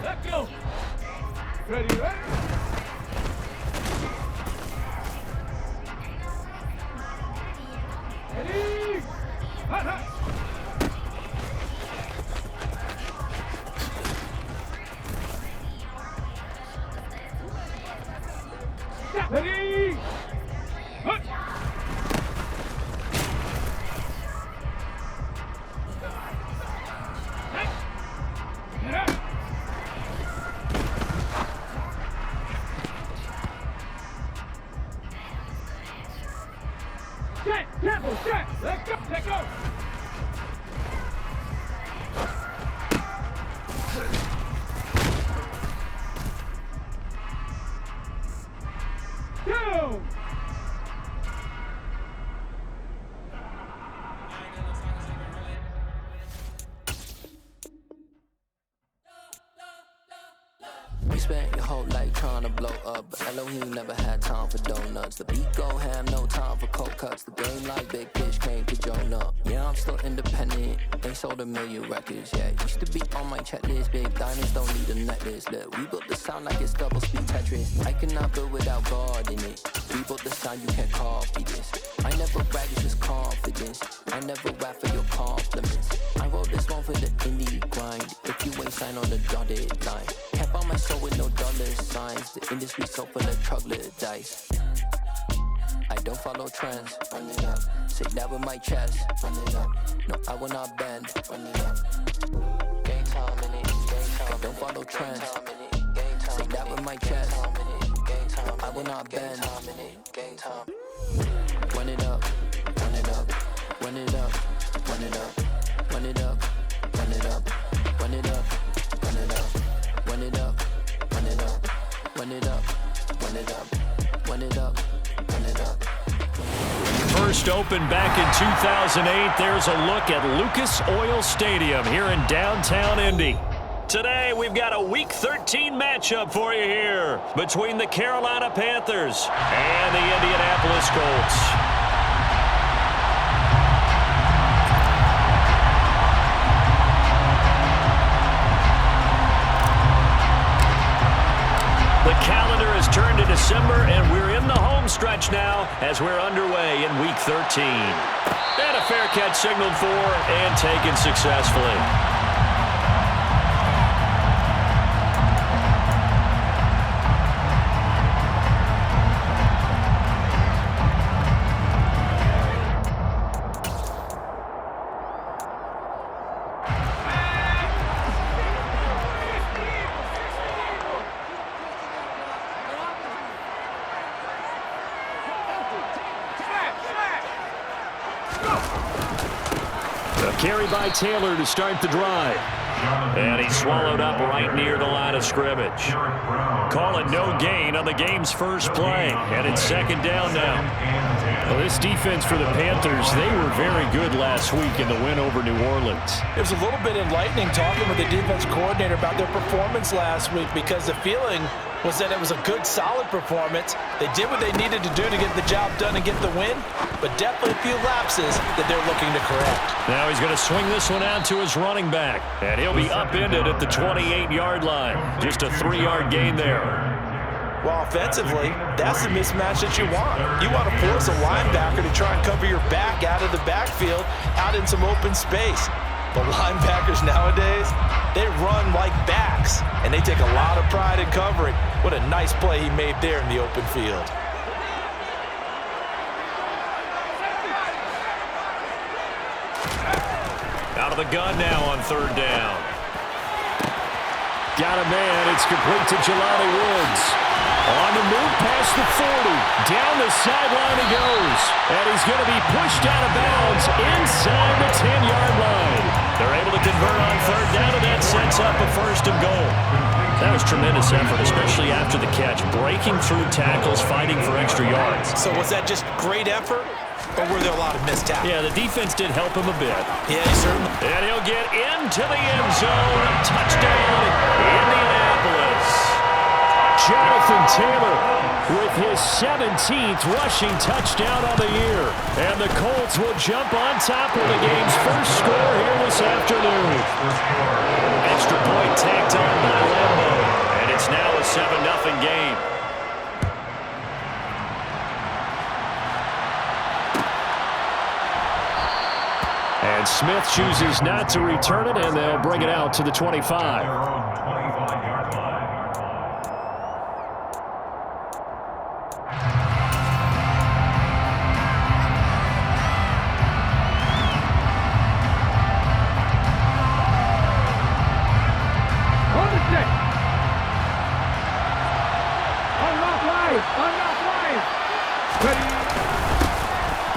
Let go. Ready, ready? Ready? Hot, hot. Ready? Hut. Careful, set. Let's go. Let go. Down. We spent your whole life trying to blow up, but Elohim never had time for donuts. The beat go ham, no time for cold cuts. The game like Big Fish came to Jonah. Yeah, I'm still independent. They sold 1 million records. Yeah, used to be on my checklist. Big diamonds don't need a necklace. Look, we built the sound like it's double speed Tetris. I cannot build without God in it. We built the sound, you can't copy this. I never brag, it's just confidence. I never rap for your compliments. I wrote this one for the indie grind. If you ain't signed on the dotted line, can't buy my soul with no dollar signs. The industry so full of troglodytes. I don't follow trends. Run it up. Say that with my chest. Run it up. No, I will not bend. Run it up. Game time in it. Game time. I don't follow trends. Say that with my chest. No, I will not bend. Game time. Run it up. Run it up. Run it up. Run it up. Run it up. Run it up. Run it up. Run it up. Run it up. Run it up. Run it up. Run it up. Run it up. Run it up. First opened back in 2008. There's a look at Lucas Oil Stadium here in downtown Indy. Today, we've got a Week 13 matchup for you here between the Carolina Panthers and the Indianapolis Colts. The calendar has turned to December, and we're in the home stretch now as we're underway in Week 13. And a fair catch signaled for and taken successfully. Carry by Taylor to start the drive. And he's swallowed up right near the line of scrimmage. Call it no gain on the game's first play. And it's second down now. Well, this defense for the Panthers, they were very good last week in the win over New Orleans. It was a little bit enlightening talking with the defense coordinator about their performance last week, because the feeling was that it was a good, solid performance. They did what they needed to do to get the job done and get the win, but definitely a few lapses that they're looking to correct. Now he's going to swing this one out to his running back, and he'll be upended at the 28-yard line. Just a 3-yard gain there. Well, offensively, that's the mismatch that you want. You want to force a linebacker to try and cover your back out of the backfield, out in some open space. But linebackers nowadays, they run like backs, and they take a lot of pride in covering. What a nice play he made there in the open field. Out of the gun now on third down. Got a man. It's complete to Jelani Woods. On the move past the 40. Down the sideline he goes. And he's going to be pushed out of bounds inside the 10-yard line. They're able to convert on third down, and that sets up a first and goal. That was tremendous effort, especially after the catch. Breaking through tackles, fighting for extra yards. So was that just great effort, or were there a lot of missed tackles? Yeah, the defense did help him a bit. Yeah, certainly. And he'll get into the end zone. Touchdown, Indianapolis. Jonathan Taylor with his 17th rushing touchdown on the year. And the Colts will jump on top of the game's first score here this afternoon. Extra point tacked on by Lambeau. Smith chooses not to return it, and they'll bring it out to the 25.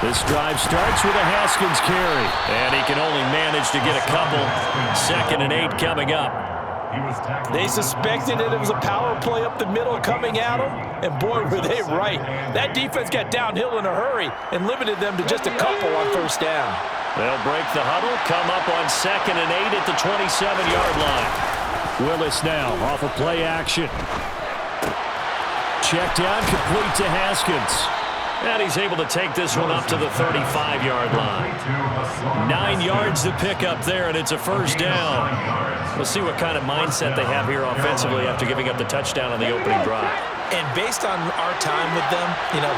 This drive starts with a Haskins carry, and he can only manage to get a couple. 2nd and 8 coming up. They suspected that it was a power play up the middle coming at them, and boy, were they right. That defense got downhill in a hurry and limited them to just a couple on 1st down. They'll break the huddle, come up on 2nd and 8 at the 27-yard line. Willis now off of play action. Check down, complete to Haskins. And he's able to take this one up to the 35-yard line. 9 yards to pick up there, and it's a 1st down. We'll see what kind of mindset they have here offensively after giving up the touchdown on the opening drive. And based on our time with them,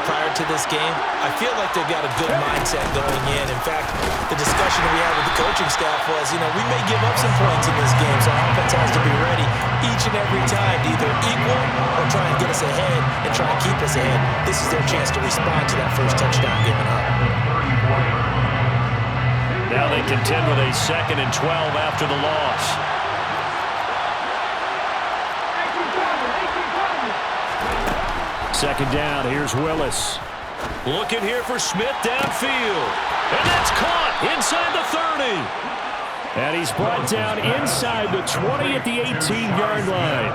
prior to this game, I feel like they've got a good mindset going in. In fact, the discussion we had with the coaching staff was, we may give up some points in this game, so our offense has to be ready each and every time to either equal or try and get us ahead and try and keep us ahead. This is their chance to respond to that first touchdown given up. Now they contend with a 2nd and 12 after the loss. Second down, here's Willis. Looking here for Smith downfield. And that's caught inside the 30. And he's brought down inside the 20 at the 18-yard line.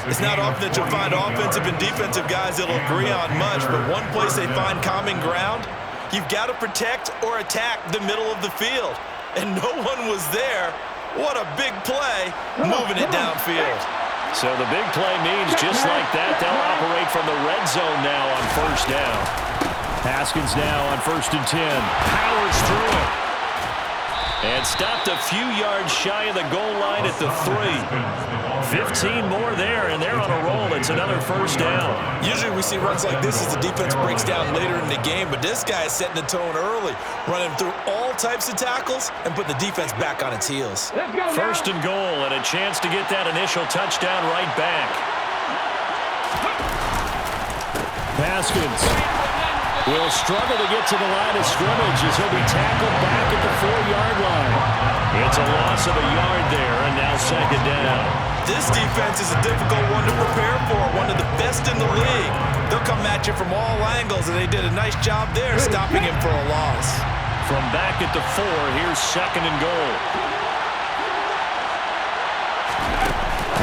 It's not often that you'll find offensive and defensive guys that'll agree on much, but one place they find common ground, you've got to protect or attack the middle of the field. And no one was there. What a big play, moving it downfield. So the big play means just like that, they'll operate from the red zone now on 1st down. Haskins now on 1st and 10. Powers through it. And stopped a few yards shy of the goal line at the 3. 15 more there, and they're on a roll. It's another 1st down. Usually we see runs like this as the defense breaks down later in the game, but this guy is setting the tone early, running through all types of tackles and putting the defense back on its heels. 1st and goal, and a chance to get that initial touchdown right back. Haskins will struggle to get to the line of scrimmage as he'll be tackled back at the 4-yard line. It's a loss of a yard there, and now 2nd down. This defense is a difficult one to prepare for, one of the best in the league. They'll come at you from all angles, and they did a nice job there stopping him for a loss. From back at the 4, here's 2nd and goal.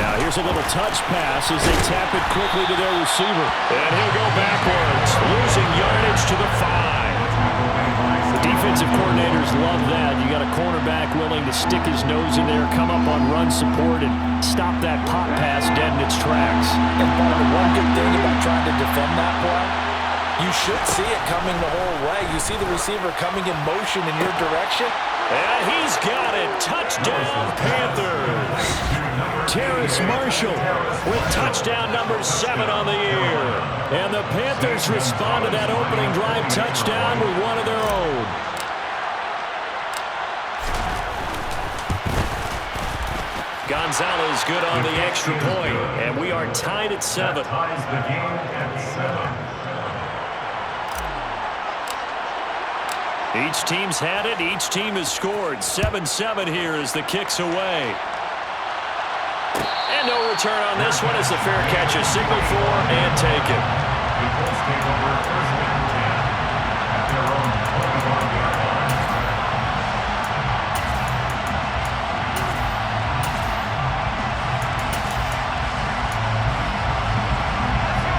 Now here's a little touch pass as they tap it quickly to their receiver. And he'll go backwards, losing yardage to the 5. The defensive coordinators love that. You got a cornerback willing to stick his nose in there, come up on run support, and stop that pop pass dead in its tracks. And the one good thing about trying to defend that play, you should see it coming the whole way. You see the receiver coming in motion in your direction. And he's got it. Touchdown, Panthers. Terrace Marshall with touchdown number 7 on the year. And the Panthers respond to that opening drive touchdown with one of their own. Gonzalez good on the extra point, and we are tied at 7. Each team's had it. Each team has scored. 7-7 here as the kick's away. And no return on this one as the fair catch is signaled for and taken.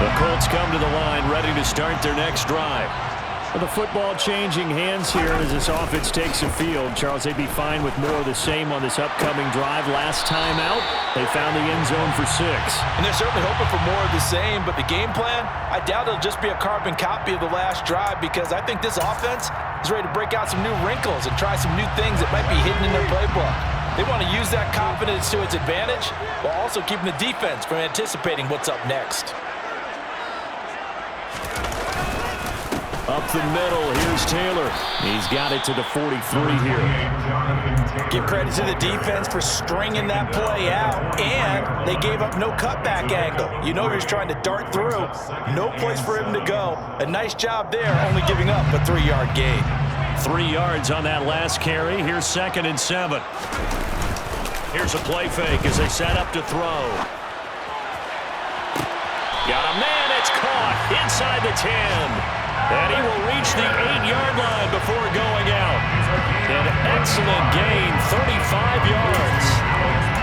The Colts come to the line ready to start their next drive. The football changing hands here as this offense takes the field. Charles, they'd be fine with more of the same on this upcoming drive. Last time out, they found the end zone for 6. And they're certainly hoping for more of the same, but the game plan, I doubt it'll just be a carbon copy of the last drive because I think this offense is ready to break out some new wrinkles and try some new things that might be hidden in their playbook. They want to use that confidence to its advantage while also keeping the defense from anticipating what's up next. Up the middle, here's Taylor. He's got it to the 43 here. Give credit to the defense for stringing that play out, and they gave up no cutback angle. You know he was trying to dart through. No place for him to go. A nice job there, only giving up a 3-yard gain. 3 yards on that last carry. Here's 2nd and 7. Here's a play fake as they set up to throw. Got a man, it's caught inside the 10. And he will reach the 8-yard line before going out. An excellent gain, 35 yards.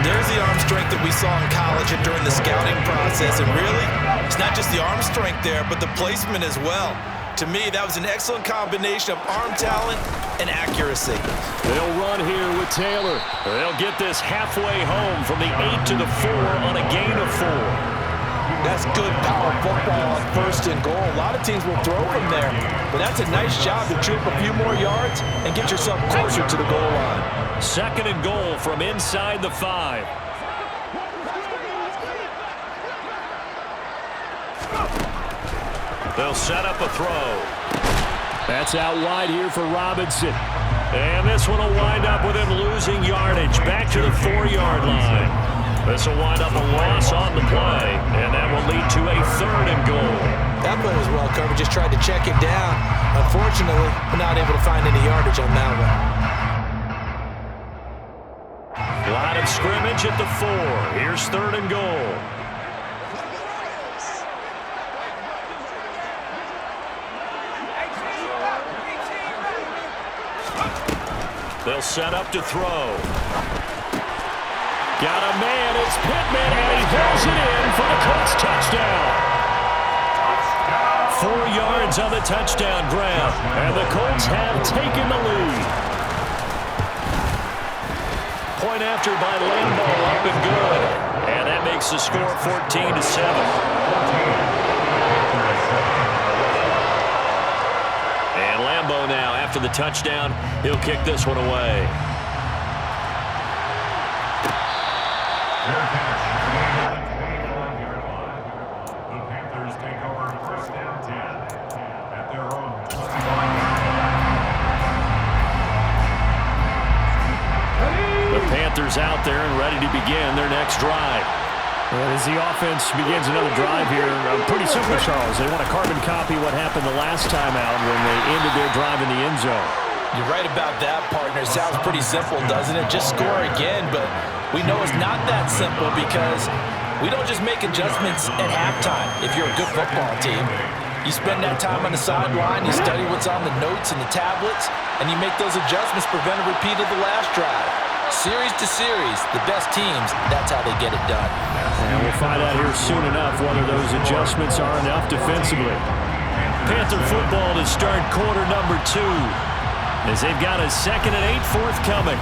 There's the arm strength that we saw in college and during the scouting process. And really, it's not just the arm strength there, but the placement as well. To me, that was an excellent combination of arm talent and accuracy. They'll run here with Taylor. They'll get this halfway home from the 8 to the 4 on a gain of 4. That's good power football on 1st and goal. A lot of teams will throw from there, but that's a nice job to trip a few more yards and get yourself closer to the goal line. 2nd and goal from inside the 5. They'll set up a throw. That's out wide here for Robinson. And this one will wind up with him losing yardage back to the 4-yard line. This will wind up a loss on the play, and that will lead to a 3rd and goal. That play was well covered. Just tried to check it down. Unfortunately, we're not able to find any yardage on that one. Line of scrimmage at the 4. Here's 3rd and goal. They'll set up to throw. Got a man, it's Pittman, and he throws it in for the Colts touchdown. 4 yards on the touchdown grab, and the Colts have taken the lead. Point after by Lambo, up and good. And that makes the score 14-7. And Lambo now, after the touchdown, he'll kick this one away. Panthers out there and ready to begin their next drive. As the offense begins another drive here, pretty simple, Charles. They want to carbon copy what happened the last time out when they ended their drive in the end zone. You're right about that, partner. Sounds pretty simple, doesn't it? Just score again, but we know it's not that simple because we don't just make adjustments at halftime if you're a good football team. You spend that time on the sideline, you study what's on the notes and the tablets, and you make those adjustments, prevent a repeat of the last drive. Series to series, the best teams, that's how they get it done. And we'll find out here soon enough whether those adjustments are enough defensively. Panther football to start quarter number 2 as they've got a 2nd and 8 forthcoming.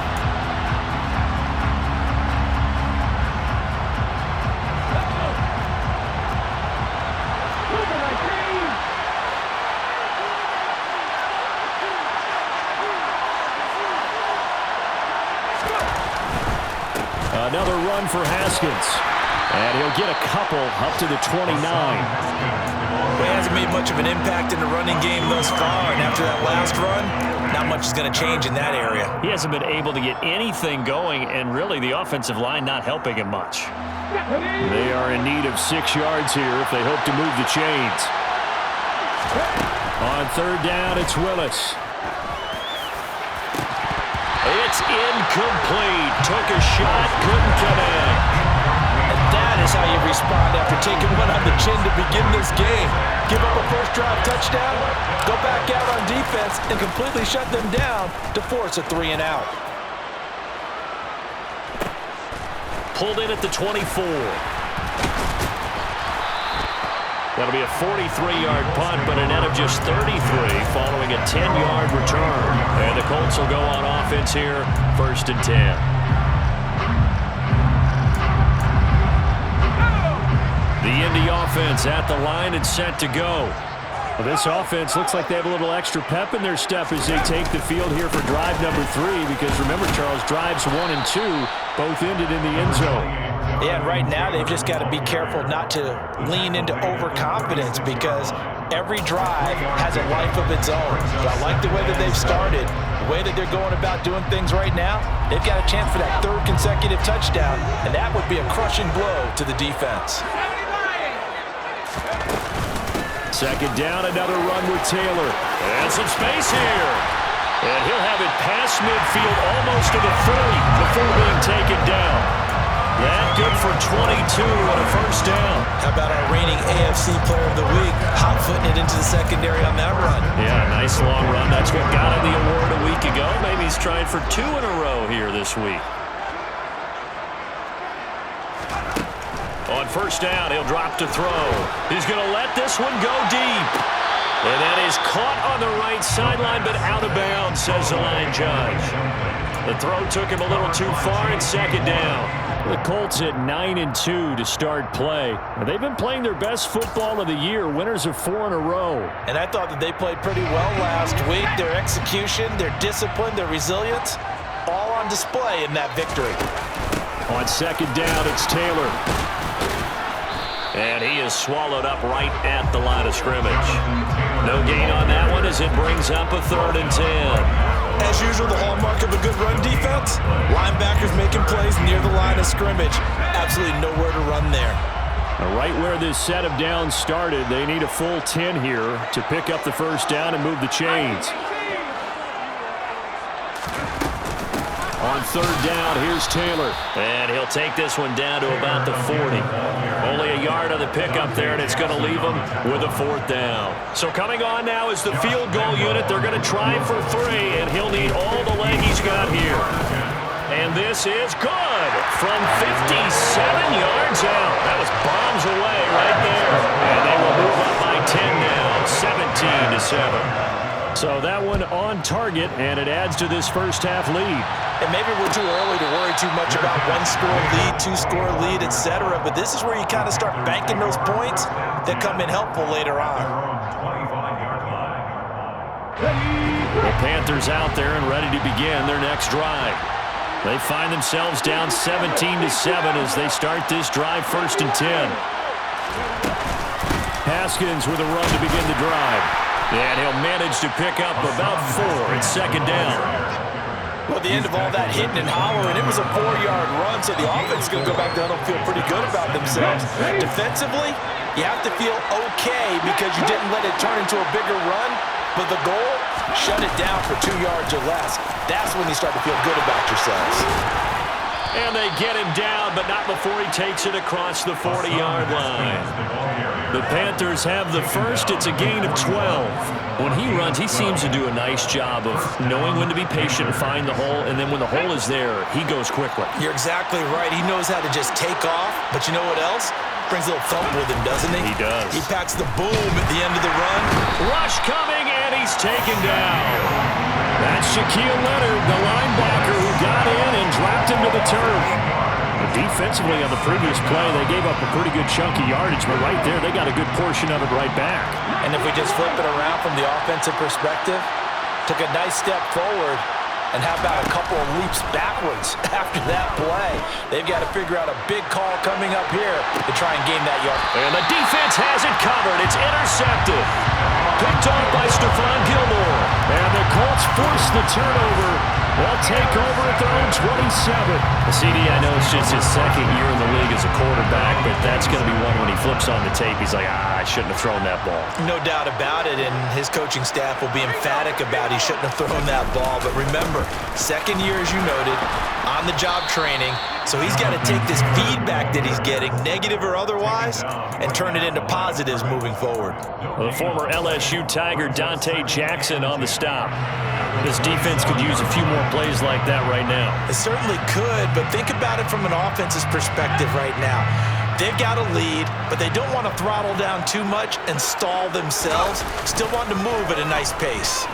Another run for Haskins. And he'll get a couple up to the 29. Well, he hasn't made much of an impact in the running game thus far, and after that last run, not much is going to change in that area. He hasn't been able to get anything going, and really the offensive line not helping him much. They are in need of 6 yards here if they hope to move the chains. On 3rd down, it's Willis. It's incomplete. Took a shot, couldn't connect. And that is how you respond after taking one on the chin to begin this game. Give up a first drive touchdown, go back out on defense, and completely shut them down to force a 3 and out. Pulled in at the 24. That'll be a 43-yard punt, but a net of just 33 following a 10-yard return. And the Colts will go on offense here, 1st and 10. The Indy offense at the line and set to go. Well, this offense looks like they have a little extra pep in their step as they take the field here for drive number 3, because remember, Charles, drives 1 and 2 both ended in the end zone. Yeah, and right now they've just got to be careful not to lean into overconfidence, because Every drive has a life of its own. But I like the way that they've started, the way that they're going about doing things right now. They've got a chance for that third consecutive touchdown, and that would be a crushing blow to the defense. Second down, another run with Taylor. And some space here. And he'll have it past midfield almost to the 30 before being taken down. That good for 22 and a first down. How about our reigning AFC Player of the Week, hot-footing it into the secondary on that run? Yeah, nice long run. That's what got him the award a week ago. Maybe he's trying for 2 in a row here this week. On first down, he'll drop to throw. He's going to let this one go deep. And that is caught on the right sideline, but out of bounds, says the line judge. The throw took him a little too far, and second down. The Colts at 9-2 to start play. They've been playing their best football of the year, winners of 4 in a row. And I thought that they played pretty well last week. Their execution, their discipline, their resilience, all on display in that victory. On second down, it's Taylor. And he is swallowed up right at the line of scrimmage. No gain on that one as it brings up a 3rd and 10. As usual, the hallmark of a good run defense, linebackers making plays near the line of scrimmage. Absolutely nowhere to run there. Right where this set of downs started, they need a full 10 here to pick up the first down and move the chains. On third down, here's Taylor. And he'll take this one down to about the 40. Only a yard on the pickup there, and it's going to leave him with a 4th down. So coming on now is the field goal unit. They're going to try for 3, and he'll need all the leg he's got here. And this is good from 57 yards out. That was bombs away right there. And they will move up by 10 now, 17-7. So that one on target, and it adds to this first half lead. And maybe we're too early to worry too much about 1-score lead, 2-score lead, etc. But this is where you kind of start banking those points that come in helpful later on. The Panthers out there and ready to begin their next drive. They find themselves down 17-7 as they start this drive, 1st and 10. Haskins with a run to begin the drive. And he'll manage to pick up about 4 at second down. Well, at the end of all that hitting and hollering, it was a 4-yard run, so the offense is going to go back down and feel pretty good about themselves. Defensively, you have to feel okay because you didn't let it turn into a bigger run, but the goal, shut it down for 2 yards or less. That's when you start to feel good about yourselves. And they get him down, but not before he takes it across the 40-yard line. The Panthers have the first. It's a gain of 12. When he runs, he seems to do a nice job of knowing when to be patient and find the hole, and then when the hole is there, he goes quickly. You're exactly right. He knows how to just take off, but you know what else? Brings a little thump with him, doesn't he? He does. He packs the boom at the end of the run. Rush coming, and he's taken down. That's Shaquille Leonard, the linebacker who got in and dropped him to the turf. Defensively on the previous play, they gave up a pretty good chunk of yardage, but right there, they got a good portion of it right back. And if we just flip it around from the offensive perspective, took a nice step forward, and how about a couple of leaps backwards after that play? They've got to figure out a big call coming up here to try and gain that yard. And the defense has it covered. It's intercepted. Picked off by Stephon Gilmore. And the Colts force the turnover. They'll take over at their own 27. CD, I know it's just his second year in the league as a quarterback, but that's going to be one when he flips on the tape. He's like, I shouldn't have thrown that ball. No doubt about it, and his coaching staff will be emphatic about he shouldn't have thrown that ball. But remember, second year, as you noted, on-the-job training, so he's got to take this feedback that he's getting, negative or otherwise, and turn it into positives moving forward. The former LSU Tiger Dante Jackson on the stop. This defense could use a few more plays like that right now. It certainly could, but think about it from an offense's perspective right now. They've got a lead, but they don't want to throttle down too much and stall themselves. Still want to move at a nice pace.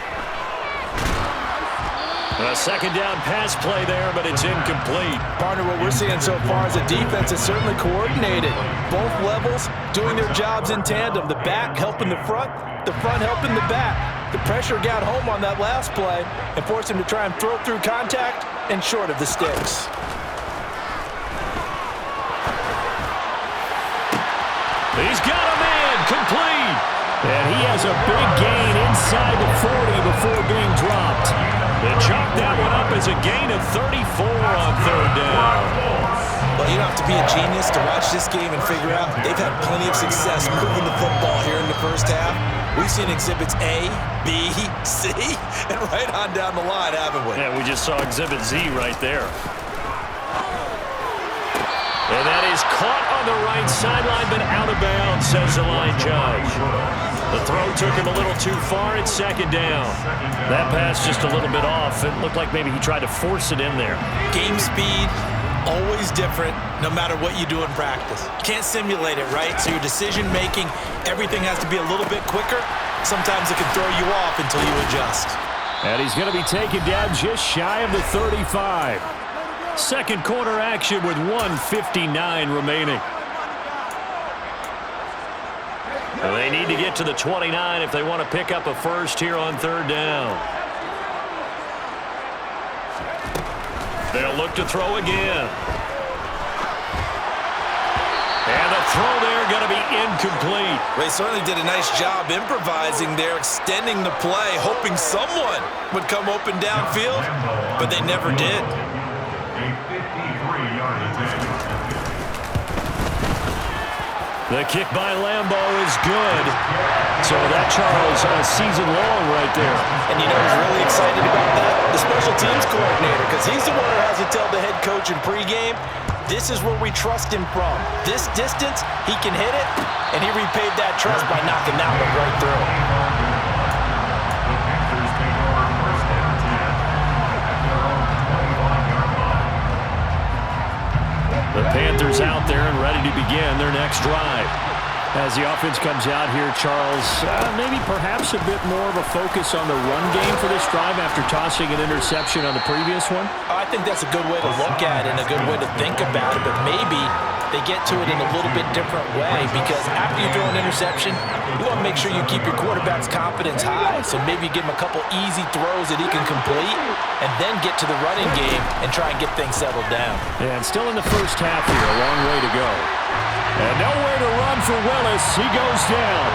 A second down pass play there, but it's incomplete. Partner, what we're seeing so far is a defense is certainly coordinated. Both levels doing their jobs in tandem. The back helping the front helping the back. The pressure got home on that last play and forced him to try and throw through contact and short of the sticks. He's got a man complete. And he has a big gain inside the 40 before being dropped. They chalk that one up as a gain of 34 on third down. Well, you don't have to be a genius to watch this game and figure out they've had plenty of success moving the football here in the first half. We've seen exhibits A, B, C, and right on down the line, haven't we? Yeah, we just saw exhibit Z right there. And that is caught on the right sideline, but out of bounds, says the line judge. The throw took him a little too far. It's second down. That pass just a little bit off. It looked like maybe he tried to force it in there. Game speed, always different, no matter what you do in practice. Can't simulate it, right? So your decision-making, everything has to be a little bit quicker. Sometimes it can throw you off until you adjust. And he's going to be taken down just shy of the 35. Second quarter action with 1:59 remaining. They need to get to the 29 if they want to pick up a first here on third down. They'll look to throw again. And the throw there going to be incomplete. They certainly did a nice job improvising there, extending the play, hoping someone would come open downfield, but they never did. The kick by Lambeau is good. So that, Charles, a season long right there. And you know who's really excited about that? The special teams coordinator, because he's the one who has to tell the head coach in pregame, this is where we trust him from. This distance, he can hit it, and he repaid that trust by knocking that one right through. The Panthers out there and ready to begin their next drive. As the offense comes out here, Charles, maybe perhaps a bit more of a focus on the run game for this drive after tossing an interception on the previous one? I think that's a good way to look at it and a good way to think about it, but maybe they get to it in a little bit different way, because after you throw an interception, you want to make sure you keep your quarterback's confidence high. So maybe give him a couple easy throws that he can complete and then get to the running game and try and get things settled down. And still in the first half here, a long way to go. And nowhere to run for Willis. He goes down.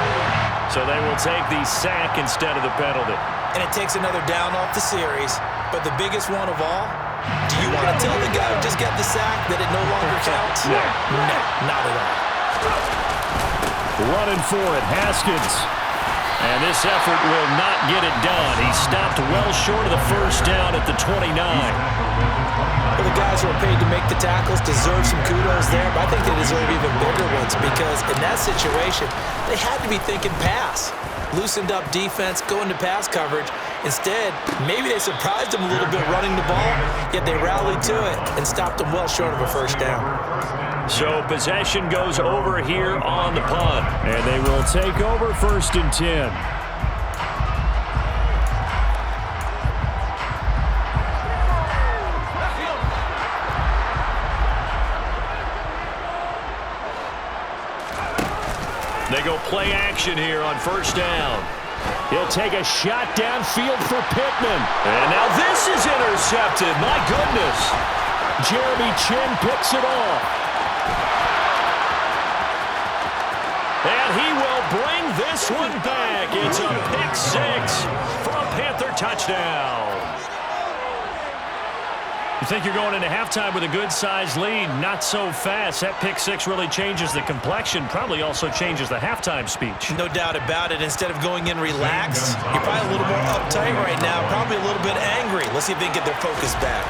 So they will take the sack instead of the penalty. And it takes another down off the series. But the biggest one of all, do you want to tell the guy who just got the sack that it no longer counts? No. No, not at all. Running for it, Haskins. And this effort will not get it done. He stopped well short of the first down at the 29. Well, the guys who are paid to make the tackles deserve some kudos there, but I think they deserve even bigger ones, because in that situation, they had to be thinking pass. Loosened up defense, going to pass coverage. Instead, maybe they surprised them a little bit running the ball, yet they rallied to it and stopped them well short of a first down. So possession goes over here on the punt, and they will take over 1st and 10. They go play action here on first down. He'll take a shot downfield for Pittman. And now this is intercepted. My goodness. Jeremy Chin picks it off. And he will bring this one back. It's a pick six for a Panther touchdown. You think you're going into halftime with a good-sized lead? Not so fast. That pick six really changes the complexion, probably also changes the halftime speech. No doubt about it. Instead of going in relaxed, you're probably a little more uptight right now, probably a little bit angry. Let's see if they can get their focus back.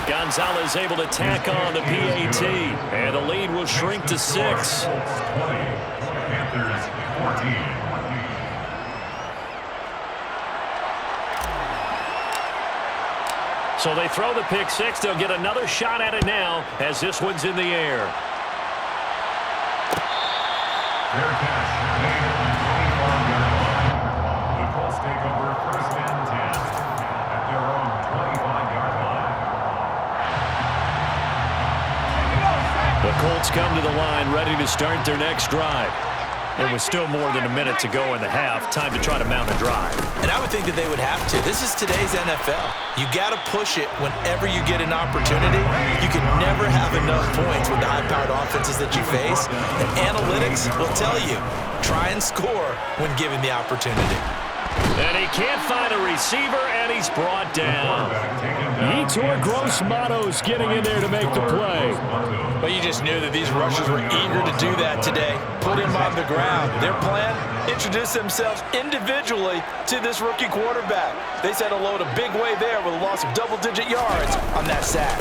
Gonzalez able to tack on the PAT, and the lead will shrink to 6. Panthers 14. So they throw the pick six. They'll get another shot at it now as this one's in the air. Fair catch made at the 25-yard line. The Colts take over 1st and 10 at their own 25-yard line. The Colts come to the line ready to start their next drive. And with still more than a minute to go in the half, time to try to mount a drive. And I would think that they would have to. This is today's NFL. You got to push it whenever you get an opportunity. You can never have enough points with the high-powered offenses that you face. And analytics will tell you, try and score when given the opportunity. And he can't find a receiver, and he's brought down. Yetur Gross-Matos getting in there to make the play. But you just knew that these rushers were eager to do that today. Put him on the ground. Their plan, introduce themselves individually to this rookie quarterback. They set a load a big way there with a loss of double-digit yards on that sack.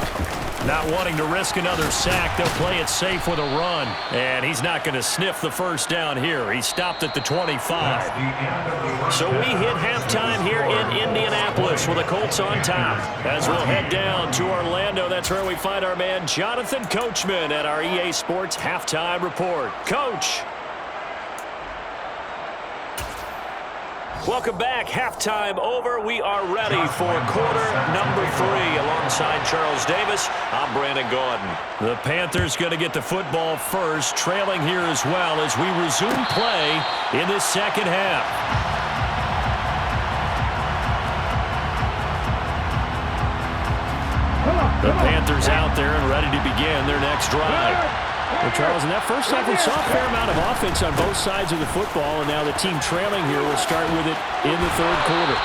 Not wanting to risk another sack, they'll play it safe with a run. And he's not going to sniff the first down here. He stopped at the 25. So we hit halftime here in Indianapolis with the Colts on top. As we'll head down to Orlando, that's where we find our man Jonathan Coachman at our EA Sports Halftime Report. Coach. Welcome back. Halftime over. We are ready for quarter number 3. Alongside Charles Davis, I'm Brandon Gaudin. The Panthers going to get the football first, trailing here as well as we resume play in this second half. The Panthers out there and ready to begin their next drive. Well, Charles, in that first half, we saw a fair amount of offense on both sides of the football, and now the team trailing here will start with it in the third quarter.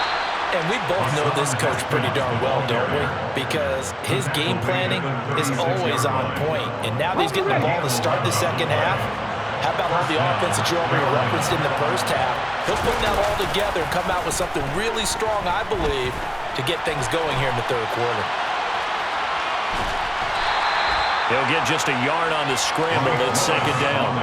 And we both know this coach pretty darn well, don't we? Because his game planning is always on point. And now that he's getting the ball to start the second half, how about all the offense that you already referenced in the first half? He'll put that all together and come out with something really strong, I believe, to get things going here in the third quarter. He'll get just a yard on the scramble and second down.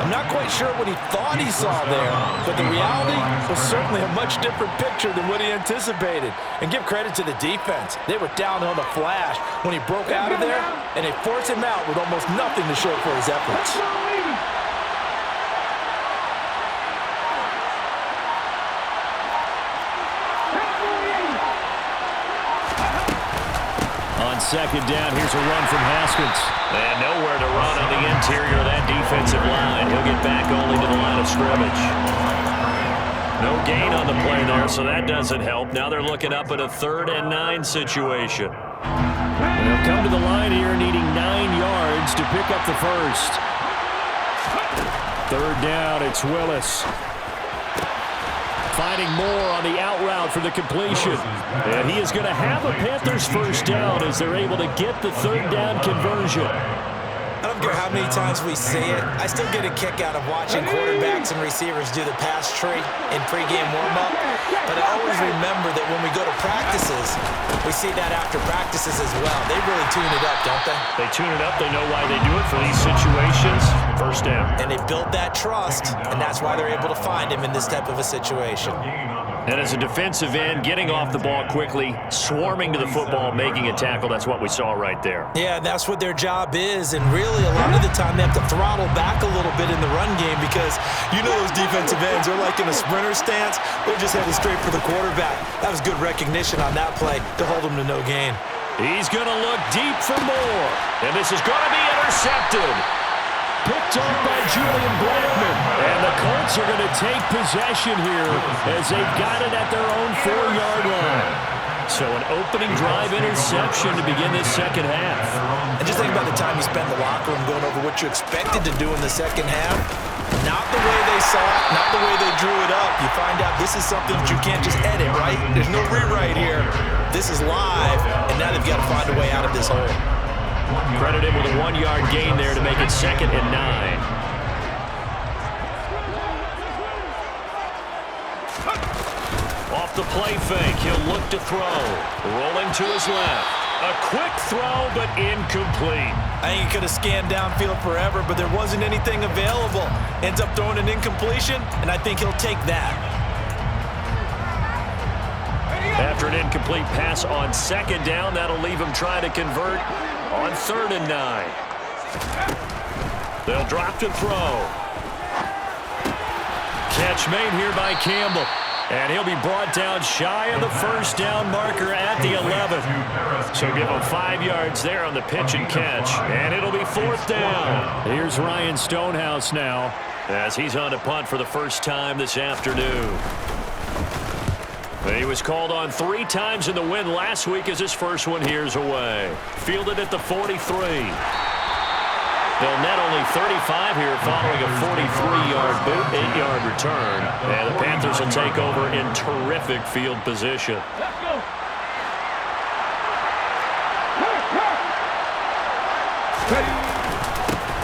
I'm not quite sure what he thought he saw there, but the reality was certainly a much different picture than what he anticipated. And give credit to the defense. They were down on the flash when he broke out of there, and they forced him out with almost nothing to show for his efforts. Second down, here's a run from Haskins. And nowhere to run on the interior of that defensive line. He'll get back only to the line of scrimmage. No gain on the play there, so that doesn't help. Now they're looking up at a 3rd and 9 situation. And they'll come to the line here needing 9 yards to pick up the first. 3rd down, it's Willis. Finding more on the out route for the completion. And he is going to have a Panthers first down as they're able to get the 3rd down conversion. I don't care how many times we see it. I still get a kick out of watching quarterbacks and receivers do the pass tree in pregame warm-up. But I always remember that when we go to practices, we see that after practices as well. They really tune it up, don't they? They tune it up. They know why they do it for these situations. First down. And they build that trust, and that's why they're able to find him in this type of a situation. And as a defensive end, getting off the ball quickly, swarming to the football, making a tackle, that's what we saw right there. Yeah, that's what their job is, and really a lot of the time they have to throttle back a little bit in the run game because you know those defensive ends are like in a sprinter stance. They're just headed straight for the quarterback. That was good recognition on that play to hold him to no gain. He's going to look deep for more, and this is going to be intercepted. Picked off by Julian Blackman. And the Colts are going to take possession here as they've got it at their own 4-yard line. So an opening drive interception to begin this second half. And just think about the time you spent in the locker room going over what you expected to do in the second half. Not the way they saw it, not the way they drew it up. You find out this is something that you can't just edit, right? There's no rewrite here. This is live, and now they've got to find a way out of this hole. Credited with a 1-yard gain there to make it 2nd and 9. Off the play fake, he'll look to throw. Rolling to his left. A quick throw, but incomplete. I think he could have scanned downfield forever, but there wasn't anything available. Ends up throwing an incompletion, and I think he'll take that. After an incomplete pass on 2nd down, that'll leave him trying to convert on 3rd and 9. They'll drop to throw. Catch made here by Campbell. And he'll be brought down shy of the first down marker at the 11. So give him 5 yards there on the pitch and catch. And it'll be 4th down. Here's Ryan Stonehouse now. as he's on to punt for the first time this afternoon. He was called on 3 times in the win last week as his first one here's away. Fielded at the 43. They'll net only 35 here following a 43-yard boot, 8-yard return. And the Panthers will take over in terrific field position. Let's go.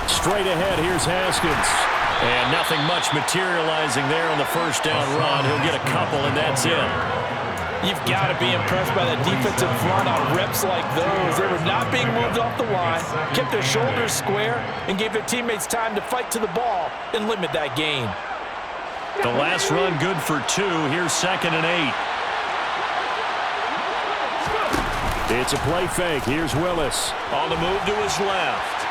Straight ahead, here's Haskins. And nothing much materializing there on the first down run. He'll get a couple, and that's it. You've got to be impressed by that defensive front on reps like those. They were not being moved off the line, kept their shoulders square, and gave their teammates time to fight to the ball and limit that gain. The last run good for 2. Here's 2nd and 8. It's a play fake. Here's Willis. On the move to his left.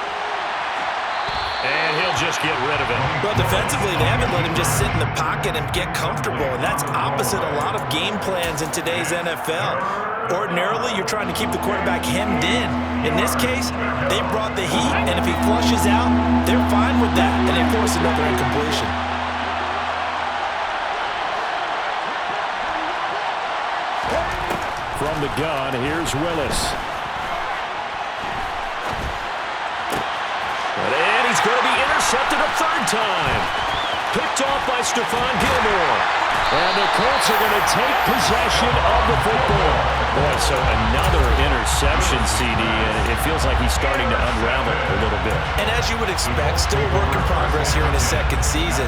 And he'll just get rid of it. But defensively, they haven't let him just sit in the pocket and get comfortable, and that's opposite a lot of game plans in today's NFL. Ordinarily, you're trying to keep the quarterback hemmed in. In this case, they brought the heat, and if he flushes out, they're fine with that, and they force another incompletion. From the gun, here's Willis. And he's going to be intercepted a 3rd time. Picked off by Stephon Gilmore. And the Colts are going to take possession of the football. Boy, so another interception, CD, and it feels like he's starting to unravel a little bit. And as you would expect, still a work in progress here in his 2nd season.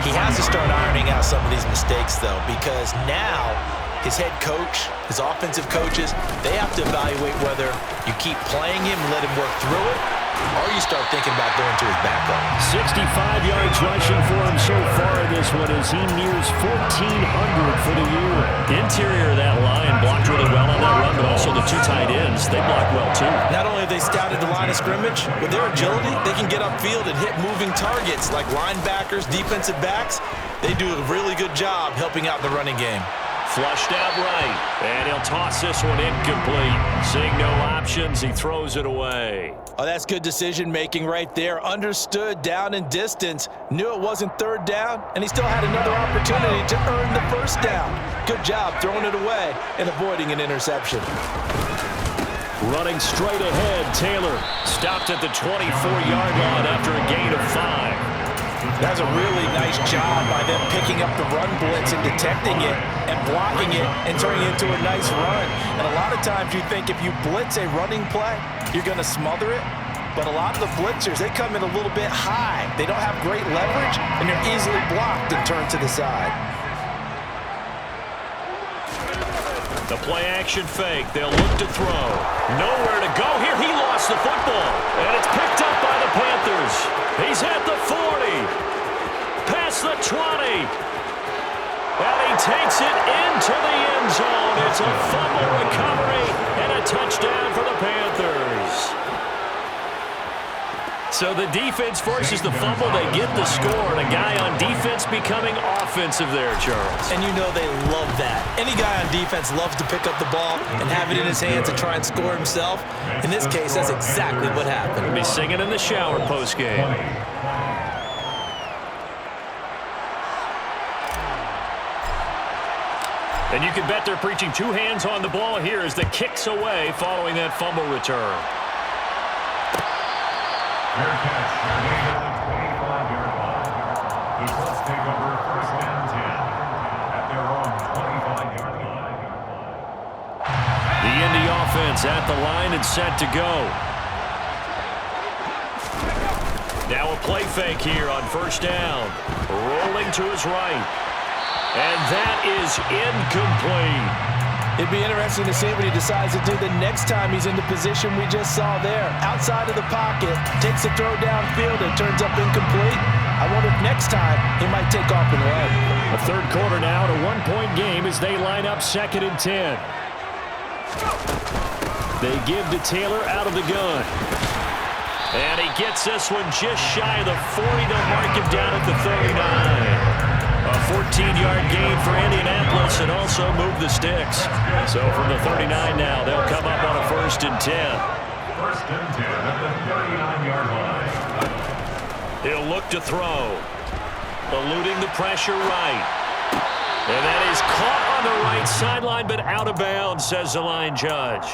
He has to start ironing out some of these mistakes, though, because now his head coach, his offensive coaches, they have to evaluate whether you keep playing him and let him work through it, or you start thinking about going to his backup. 65 yards rushing for him so far in this one as he nears 1,400 for the year. Interior of that line blocked really well on that run, but also the 2 tight ends, they blocked well too. Not only have they scouted the line of scrimmage, with their agility, they can get upfield and hit moving targets like linebackers, defensive backs. They do a really good job helping out the running game. Flushed out right, and he'll toss this one incomplete. Seeing no options, he throws it away. Oh, that's good decision-making right there. Understood down and distance, knew it wasn't 3rd down, and he still had another opportunity to earn the 1st down. Good job throwing it away and avoiding an interception. Running straight ahead, Taylor stopped at the 24-yard line after a gain of 5. That's a really nice job by them picking up the run blitz and detecting it and blocking it and turning it into a nice run. And a lot of times you think if you blitz a running play, you're going to smother it. But a lot of the blitzers, they come in a little bit high. They don't have great leverage, and they're easily blocked and turned to the side. The play-action fake. They'll look to throw. Nowhere to go here. He lost the football. And it's picked up by the Panthers. He's at the 40. Past the 20. And he takes it into the end zone. It's a fumble recovery and a touchdown for the Panthers. So the defense forces the fumble. They get the score. And a guy on defense becoming offensive there, Charles. And you know they love that. Any guy on defense loves to pick up the ball and have it in his hands and try and score himself. In this case, that's exactly what happened. He'll be singing in the shower postgame. And you can bet they're preaching 2 hands on the ball here as the kick's away following that fumble return. Fair catch, made on the 25-yard line. The Colts take over 1st and 10 at their own 25-yard line. The Indy offense at the line and set to go. Now a play fake here on 1st down. Rolling to his right. And that is incomplete. It'd be interesting to see what he decides to do the next time he's in the position we just saw there. Outside of the pocket, takes a throw downfield and turns up incomplete. I wonder if next time he might take off and run. The 3rd quarter now, a 1-point game as they line up 2nd and 10. They give to Taylor out of the gun. And he gets this one just shy of the 40. They'll mark him down at the 39. A 14-yard gain for Indianapolis and also move the sticks. So from the 39 now, they'll come up on a 1st and 10. 1st and 10 at the 39-yard line. He'll look to throw. eluding the pressure right. And that is caught on the right sideline, but out of bounds, says the line judge.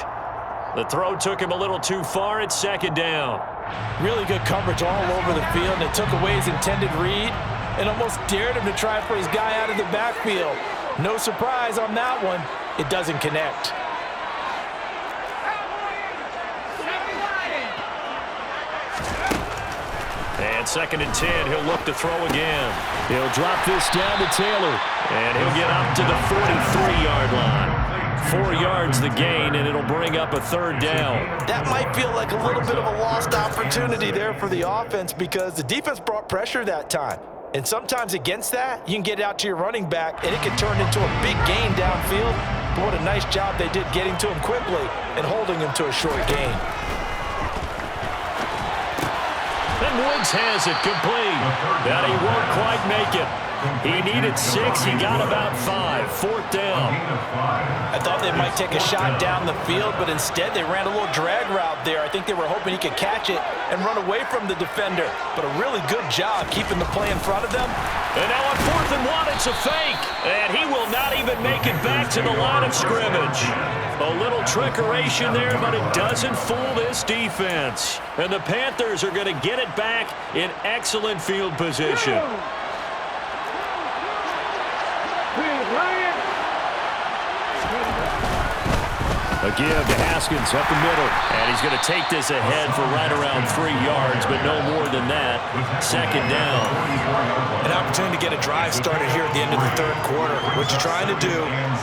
The throw took him a little too far. It's second down. Really good coverage all over the field, and it took away his intended read and almost dared him to try for his guy out of the backfield. No surprise on that one. It doesn't connect. And second and 10, he'll look to throw again. He'll drop this down to Taylor, and he'll get up to the 43-yard line. 4 yards the gain, and it'll bring up a third down. That might feel like a little bit of a lost opportunity there for the offense because the defense brought pressure that time. And sometimes against that, you can get it out to your running back, and it can turn into a big gain downfield. But what a nice job they did getting to him quickly and holding him to a short gain. And Woods has it complete. That he won't quite make it. He needed 6. He got about 5. Fourth down. I thought they might take a shot down the field, but instead they ran a little drag route there. I think they were hoping he could catch it and run away from the defender. But a really good job keeping the play in front of them. And now on 4th and 1, it's a fake. And he will not even make it back to the line of scrimmage. A little trickeration there, but it doesn't fool this defense. And the Panthers are going to get it back in excellent field position. A give to Haskins up the middle. And he's going to take this ahead for right around 3 yards, but no more than that. Second down. An opportunity to get a drive started here at the end of the third quarter. What you're trying to do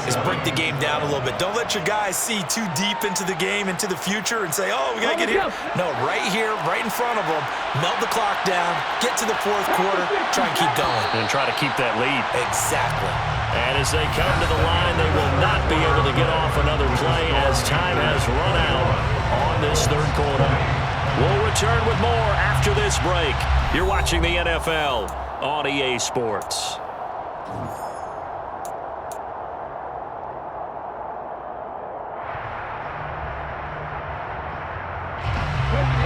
is break the game down a little bit. Don't let your guys see too deep into the game, into the future, and say, oh, we got to get here. No, right here, right in front of them, melt the clock down, get to the fourth quarter, try and keep going. And try to keep that lead. Exactly. And as they come to the line, they will not be able to get off another play as time has run out on this third quarter. We'll return with more after this break. You're watching the NFL on EA Sports.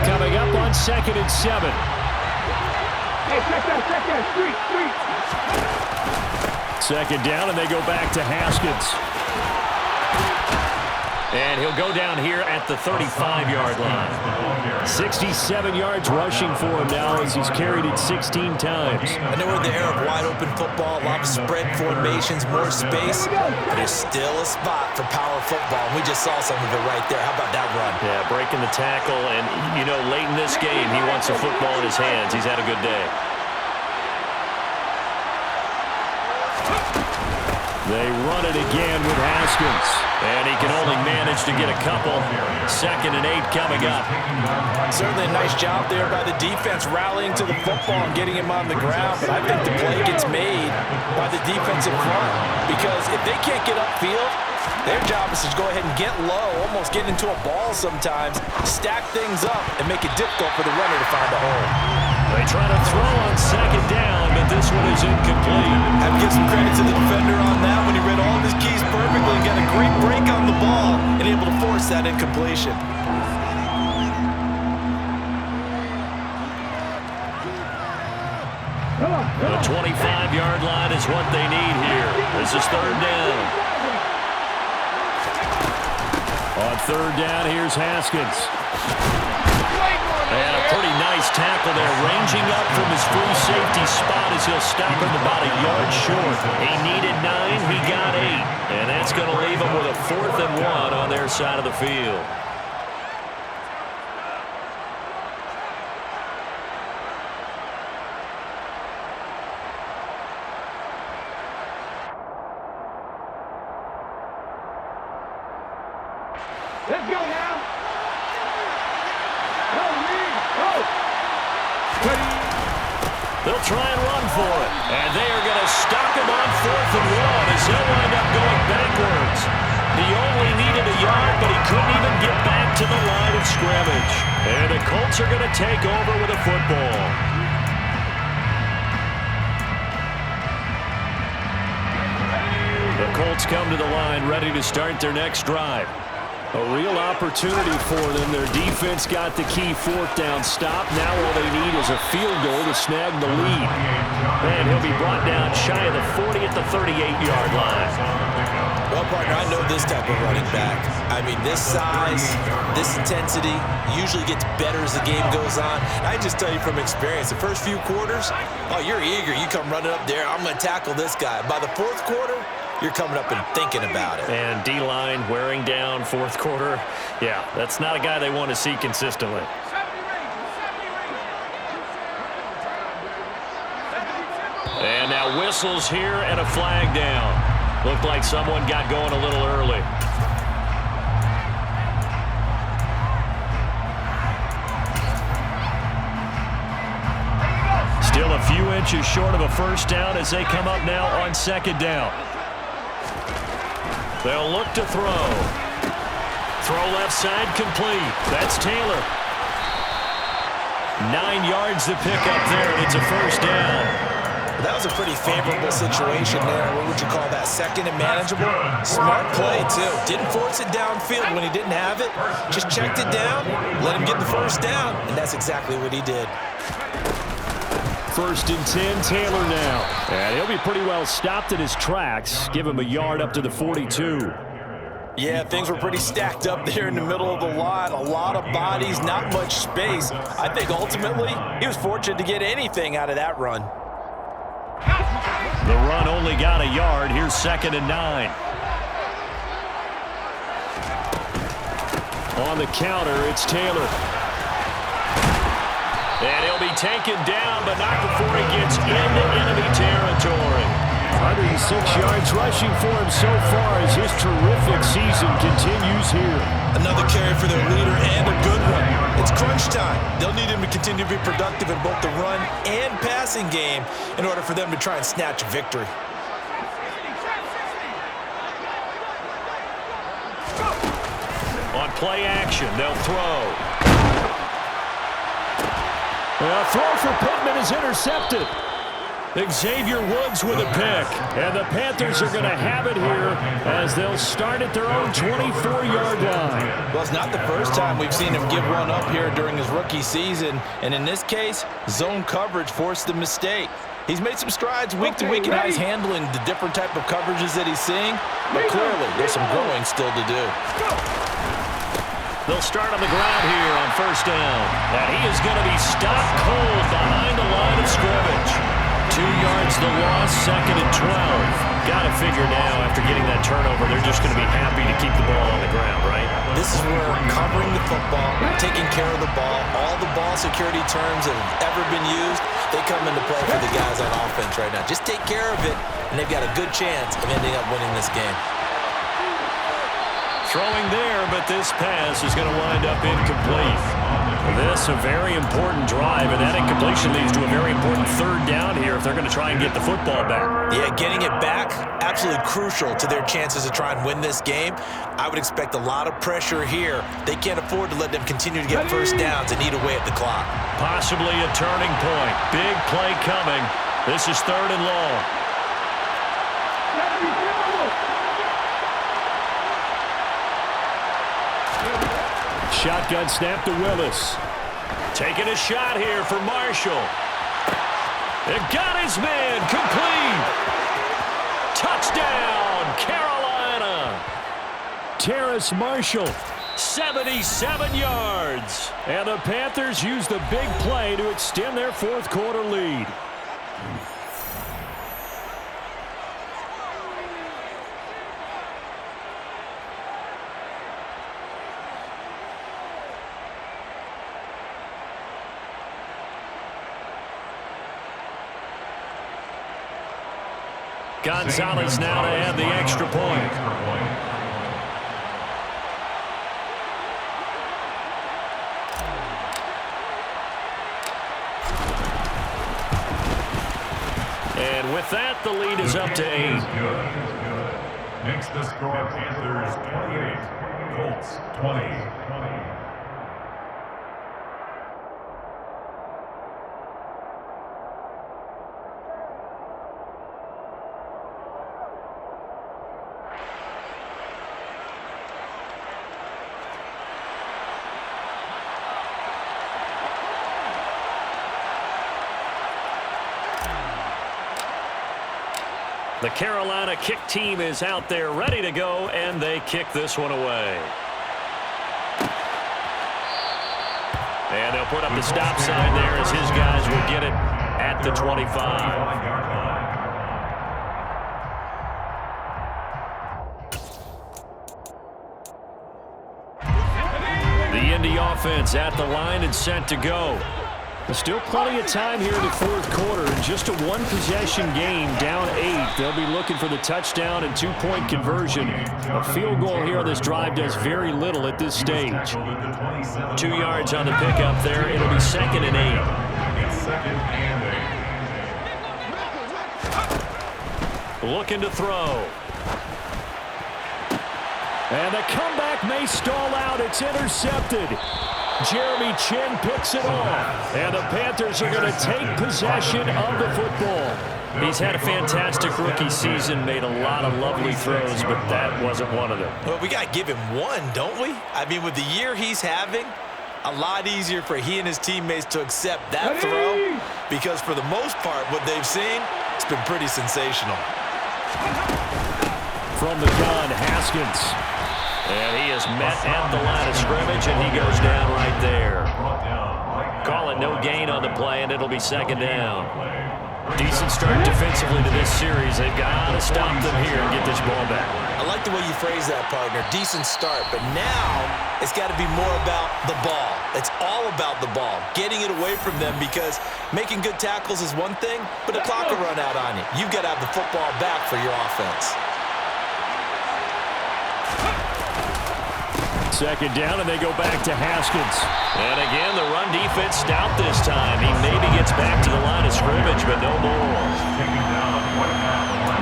Coming up on 2nd and 7. Hey, check that, street. Second down, and they go back to Haskins. And he'll go down here at the 35-yard line. 67 yards rushing for him now as he's carried it 16 times. I know we're in the era of wide-open football, a lot of spread formations, more space, but there's still a spot for power football. We just saw some of it right there. How about that run? Yeah, breaking the tackle, and, you know, late in this game, he wants the football in his hands. He's had a good day. They run it again with Haskins. And he can only manage to get a couple. 2nd and 8 coming up. Certainly a nice job there by the defense rallying to the football and getting him on the ground. But I think the play gets made by the defensive front. Because if they can't get upfield, their job is to go ahead and get low, almost get into a ball sometimes, stack things up, and make it difficult for the runner to find a hole. They try to throw on 2nd down, but this one is incomplete. I have to give some credit to the defender on that when he read all of his keys perfectly and got a great break on the ball and able to force that incompletion. The 25-yard line is what they need here. This is 3rd down. On 3rd down, here's Haskins. And a pretty nice tackle there, ranging up from his free safety spot as he'll stop him about a yard short. He needed 9, he got 8. And that's going to leave him with a 4th and 1 on their side of the field. Let's go now. They'll try and run for it. And they are going to stop him on 4th and 1 as he'll wind up going backwards. He only needed a yard, but he couldn't even get back to the line of scrimmage. And the Colts are going to take over with a football. The Colts come to the line ready to start their next drive. A real opportunity for them. Their defense got the key fourth down stop. Now all they need is a field goal to snag the lead. And he'll be brought down shy of the 40 at the 38-yard line. Well, partner, I know this type of running back. I mean, this size, this intensity usually gets better as the game goes on. I just tell you from experience, the first few quarters, oh, you're eager. You come running up there, I'm going to tackle this guy. By the fourth quarter, you're coming up and thinking about it. And D-line wearing down fourth quarter. Yeah, that's not a guy they want to see consistently. And now whistles here and a flag down. Looked like someone got going a little early. Still a few inches short of a first down as they come up now on second down. They'll look to throw. Throw left side complete. That's Taylor. 9 yards to pick up there, and it's a first down. That was a pretty favorable situation there. What would you call that? Second and manageable? Smart play, too. Didn't force it downfield when he didn't have it. Just checked it down, let him get the first down, and that's exactly what he did. First and 10, Taylor now. And he'll be pretty well stopped in his tracks. Give him a yard up to the 42. Yeah, things were pretty stacked up there in the middle of the line. A lot of bodies, not much space. I think ultimately he was fortunate to get anything out of that run. The run only got a yard. Here's second and 9. On the counter, it's Taylor. And he'll be taken down, but not before he gets into enemy territory. 106 yards rushing for him so far as his terrific season continues here. Another carry for their leader and a good one. It's crunch time. They'll need him to continue to be productive in both the run and passing game in order for them to try and snatch a victory. On play action, they'll throw. A throw for Pittman is intercepted. Xavier Woods with a pick. And the Panthers are going to have it here as they'll start at their own 24-yard line. Well, it's not the first time we've seen him give one up here during his rookie season. And in this case, zone coverage forced the mistake. He's made some strides week to week in how he's handling the different type of coverages that he's seeing. But clearly, there's some growing still to do. They'll start on the ground here on first down. And he is going to be stopped cold behind the line of scrimmage. 2 yards the loss, second and 12. Got to figure now after getting that turnover, they're just going to be happy to keep the ball on the ground, right? This is where covering the football, taking care of the ball, all the ball security terms that have ever been used, they come into play for the guys on offense right now. Just take care of it, and they've got a good chance of ending up winning this game. Throwing there, but this pass is going to wind up incomplete. This a very important drive, and that incompletion leads to a very important third down here if they're going to try and get the football back. Yeah, getting it back, absolutely crucial to their chances to try and win this game. I would expect a lot of pressure here. They can't afford to let them continue to get first downs and eat away at the clock. Possibly a turning point. Big play coming. This is third and long. Shotgun snap to Willis. Taking a shot here for Marshall. It got his man complete. Touchdown, Carolina. Terrace Marshall, 77 yards. And the Panthers use the big play to extend their fourth quarter lead. Gonzalez now to add the extra point. And with that, the lead is up to 8. Makes the score Panthers 28, Colts 20. The Carolina kick team is out there ready to go, and they kick this one away. And they'll put up the stop sign there as his guys will get it at the 25. The Indy offense at the line and set to go. There's still plenty of time here in the fourth quarter. In just a one-possession game, down 8. They'll be looking for the touchdown and two-point conversion. A field goal here on this drive does very little at this stage. 2 yards on the pickup there. It'll be 2nd and 8. Looking to throw. And the comeback may stall out. It's intercepted. Jeremy Chin picks it off. And the Panthers are going to take possession of the football. He's had a fantastic rookie season, made a lot of lovely throws, but that wasn't one of them. Well, we got to give him one, don't we? I mean, with the year he's having, a lot easier for he and his teammates to accept that throw, because for the most part, what they've seen, it's been pretty sensational. From the gun, Haskins. And he is met at the line of scrimmage, and he goes down right there. Call it no gain on the play, and it'll be 2nd down. Decent start defensively to this series. They've got to stop them here and get this ball back. I like the way you phrase that, partner. Decent start, but now it's got to be more about the ball. It's all about the ball, getting it away from them, because making good tackles is one thing, but the clock will run out on you. You've got to have the football back for your offense. 2nd down, and they go back to Haskins. And again, the run defense stout this time. He maybe gets back to the line of scrimmage, but no more.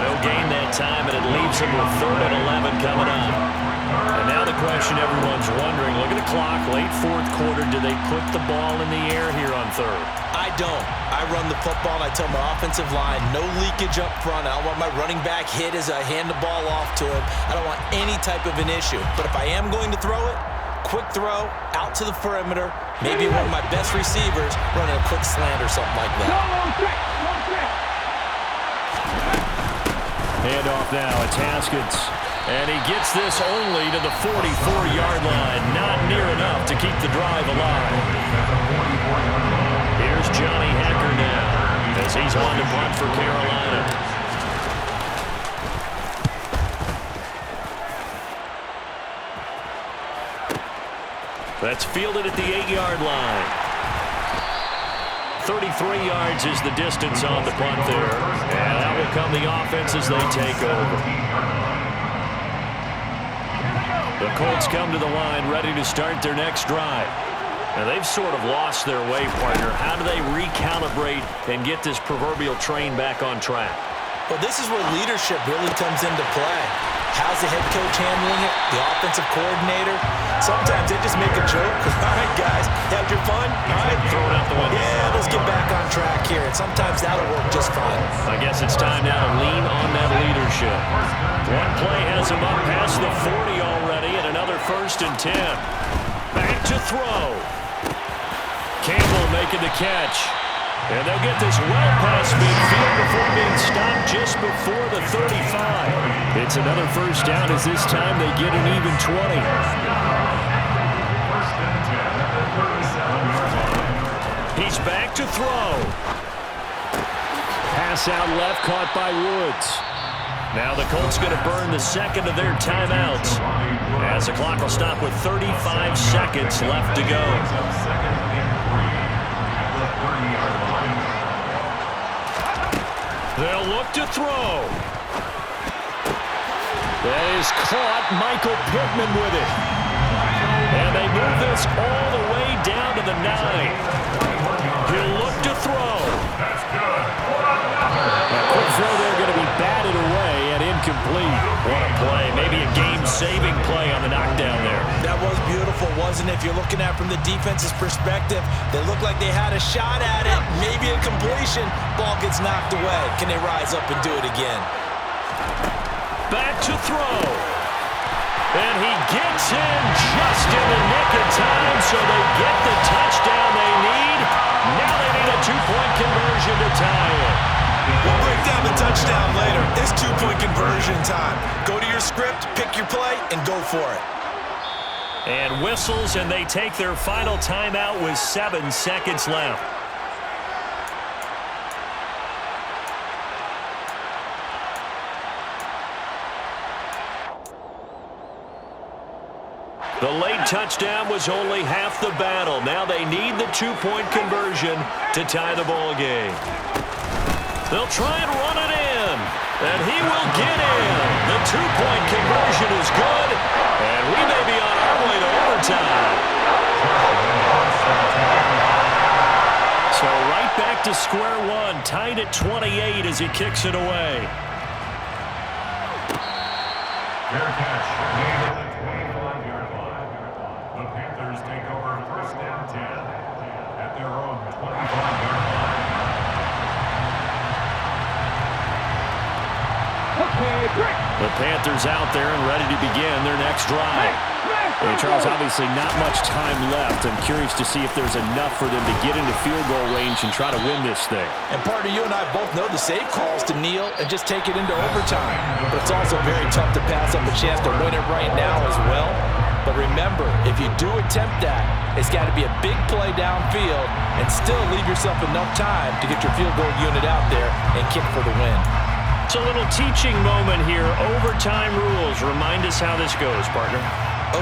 No gain that time, and it leaves him with 3rd and 11 coming up. And now the question everyone's wondering, look at the clock, late fourth quarter, do they put the ball in the air here on 3rd? I don't. I run the football, and I tell my offensive line, no leakage up front. I don't want my running back hit as I hand the ball off to him. I don't want any type of an issue. But if I am going to throw it, quick throw, out to the perimeter, maybe one of my best receivers running a quick slant or something like that. Hand off now, it's Haskins. And he gets this only to the 44-yard line. Not near enough to keep the drive alive. Here's Johnny Hecker now, as he's on to punt for Carolina. That's fielded at the 8-yard line. 33 yards is the distance on the punt there. And out will come the offense as they take over. The Colts come to the line ready to start their next drive. Now, they've sort of lost their way, partner. How do they recalibrate and get this proverbial train back on track? Well, this is where leadership really comes into play. How's the head coach handling it? The offensive coordinator? Sometimes they just make a joke. All right, guys, had your fun? All right, throw it out the window. Yeah, let's get back on track here. And sometimes that'll work just fine. I guess it's time now to lean on that leadership. One play has him up past the 40 already, and another 1st and 10. Back to throw. Campbell making the catch. And they'll get this well past midfield before being stopped just before the 35. It's another 1st down as this time they get an even 20. 1st and 10 at the 37-yard line. He's back to throw. Pass out left, caught by Woods. Now the Colts going to burn the 2nd of their timeouts, as the clock will stop with 35 seconds left to go. They'll look to throw. That is caught. Michael Pittman with it. And they move this all the way down to the 9. He'll look to throw. A quick throw there going to be batted away and incomplete. What a play. Maybe a game-saving play on the knockdown there. That was beautiful, wasn't it? If you're looking at it from the defense's perspective, they look like they had a shot at it. Maybe a completion. Ball gets knocked away. Can they rise up and do it again? Back to throw. And he gets in just in the nick of time, so they get the touchdown they need. Now they need a 2-point conversion to tie it. We'll break down the touchdown later. It's two-point conversion time. Go to your script, pick your play, and go for it. And whistles, and they take their final timeout with 7 seconds left. The late touchdown was only half the battle. Now they need the two-point conversion to tie the ball game. They'll try and run it in, and he will get in. The two-point conversion is good, and we may be on our way to overtime. So right back to square one, tied at 28 as he kicks it away. Fair catch made at the 25-yard line. The Panthers take over first and 10 at their own 25-yard line. Okay, great. The Panthers out there and ready to begin their next drive. Hey, Charles, obviously not much time left. I'm curious to see if there's enough for them to get into field goal range and try to win this thing. And partner, you and I both know the save calls to kneel and just take it into overtime. But it's also very tough to pass up a chance to win it right now as well. But remember, if you do attempt that, it's got to be a big play downfield and still leave yourself enough time to get your field goal unit out there and kick for the win. It's a little teaching moment here. Overtime rules. Remind us how this goes, partner.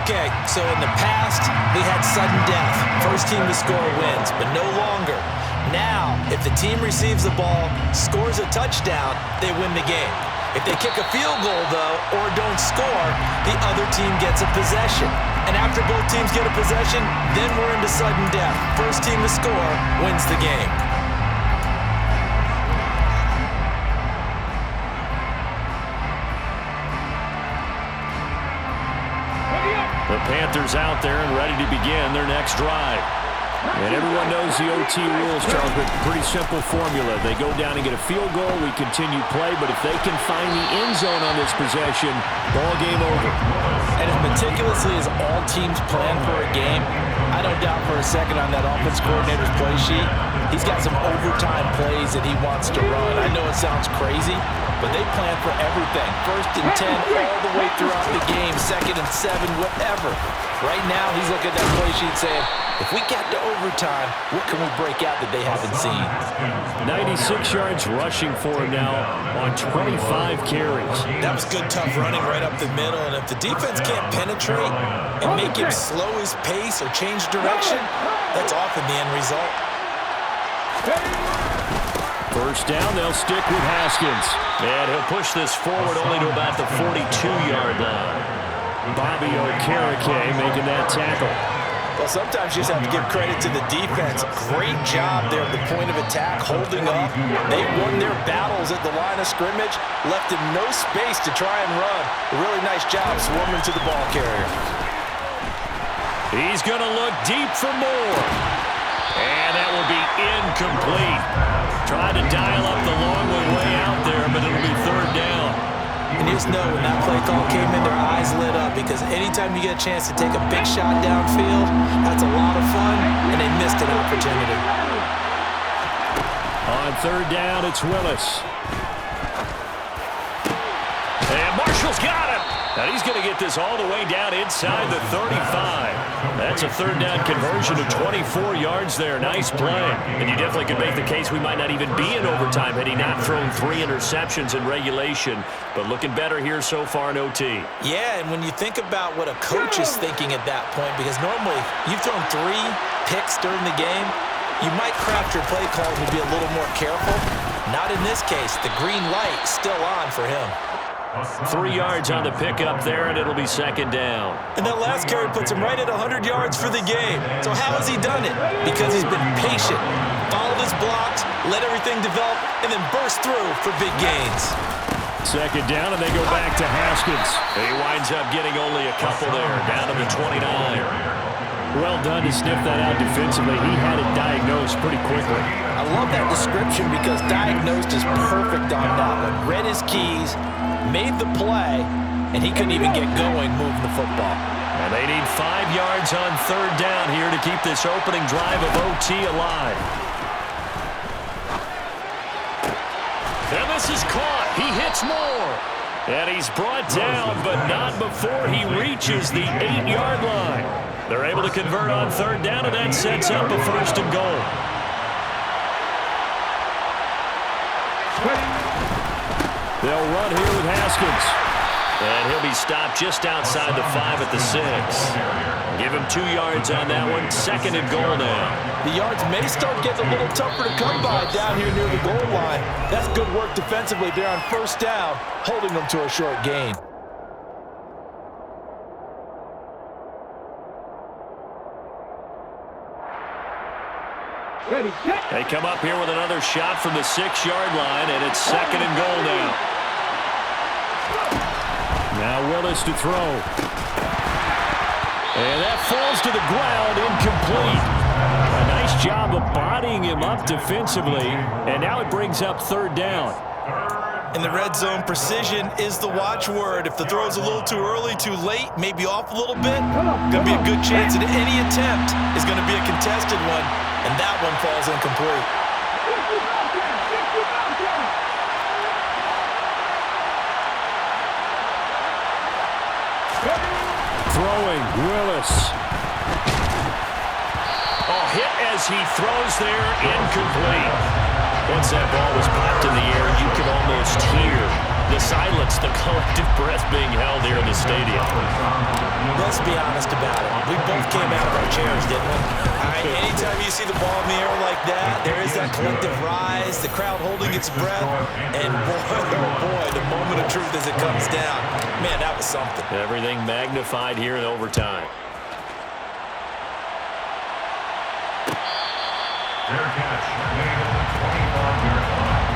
Okay, so in the past, we had sudden death. First team to score wins, but no longer. Now, if the team receives the ball, scores a touchdown, they win the game. If they kick a field goal, though, or don't score, the other team gets a possession. And after both teams get a possession, then we're into sudden death. First team to score wins the game. The Panthers out there and ready to begin their next drive. And everyone knows the OT rules, Charles, but pretty simple formula. They go down and get a field goal, we continue play, but if they can find the end zone on this possession, ball game over. And as meticulously as all teams plan for a game, I don't doubt for a second on that offense coordinator's play sheet, he's got some overtime plays that he wants to run. I know it sounds crazy, but they plan for everything. 1st and 10 all the way throughout the game, 2nd and 7, whatever. Right now, he's looking at that play sheet saying, if we get to overtime, what can we break out that they haven't seen? 96 yards rushing for him now on 25 carries. That was good, tough running right up the middle, and if the defense can't penetrate and make him slow his pace or change direction, that's often the end result. First down, they'll stick with Haskins. And he'll push this forward only to about the 42-yard line. Bobby Okereke making that tackle. Well, sometimes you just have to give credit to the defense. Great job there at the point of attack, holding up. They won their battles at the line of scrimmage, left him no space to try and run. A really nice job swarming to the ball carrier. He's going to look deep for more. And that will be incomplete. Tried to dial up the long one way out there, but it'll be 3rd down. And you just know when that play call came in, their eyes lit up because anytime you get a chance to take a big shot downfield, that's a lot of fun, and they missed an opportunity. On 3rd down, it's Willis. And Marshall's got him. And he's going to get this all the way down inside the 35. That's a 3rd down conversion of 24 yards there. Nice play. And you definitely could make the case we might not even be in overtime had he not thrown 3 interceptions in regulation. But looking better here so far in OT. Yeah, and when you think about what a coach is thinking at that point, because normally you've thrown 3 picks during the game, you might craft your play calls and be a little more careful. Not in this case. The green light still on for him. 3 yards on the pickup there, and it'll be 2nd down. And that last carry puts him right at 100 yards for the game. So how has he done it? Because he's been patient, followed his blocks, let everything develop, and then burst through for big gains. 2nd down, and they go back to Haskins. He winds up getting only a couple there, down to the 29. Well done to sniff that out defensively. He had it diagnosed pretty quickly. I love that description because diagnosed is perfect on that one. Read his keys, made the play, and he couldn't even get going moving the football. And they need 5 yards on 3rd down here to keep this opening drive of OT alive. once more. And he's brought down, but not before he reaches the 8-yard line. They're able to convert on third down, and that sets up a first and goal. They'll run here with Haskins. And he'll be stopped just outside the 5 at the 6. Give him 2 yards on that one. Second and goal now. The yards may start getting a little tougher to come by down here near the goal line. That's good work defensively there on first down, holding them to a short gain. Ready, set. They come up here with another shot from the 6-yard line, and it's second and goal now. Now Willis to throw. And that falls to the ground, incomplete. A nice job of bodying him up defensively, and now it brings up third down. In the red zone, precision is the watchword. If the throw's a little too early, too late, maybe off a little bit, going to be a good chance that any attempt is going to be a contested one, and that one falls incomplete. Throwing, Willis. Oh, hit as he throws there, incomplete. Once that ball was popped in the air, you could almost hear the silence, the collective breath being held here in the stadium. Let's be honest about it. We both came out of our chairs, didn't we? Anytime you see the ball in the air like that, there is that collective rise, the crowd holding its breath, and boy, oh boy, the moment of truth as it comes down. Man, that was something. Everything magnified here in overtime. Fair catch made at the 25-yard line.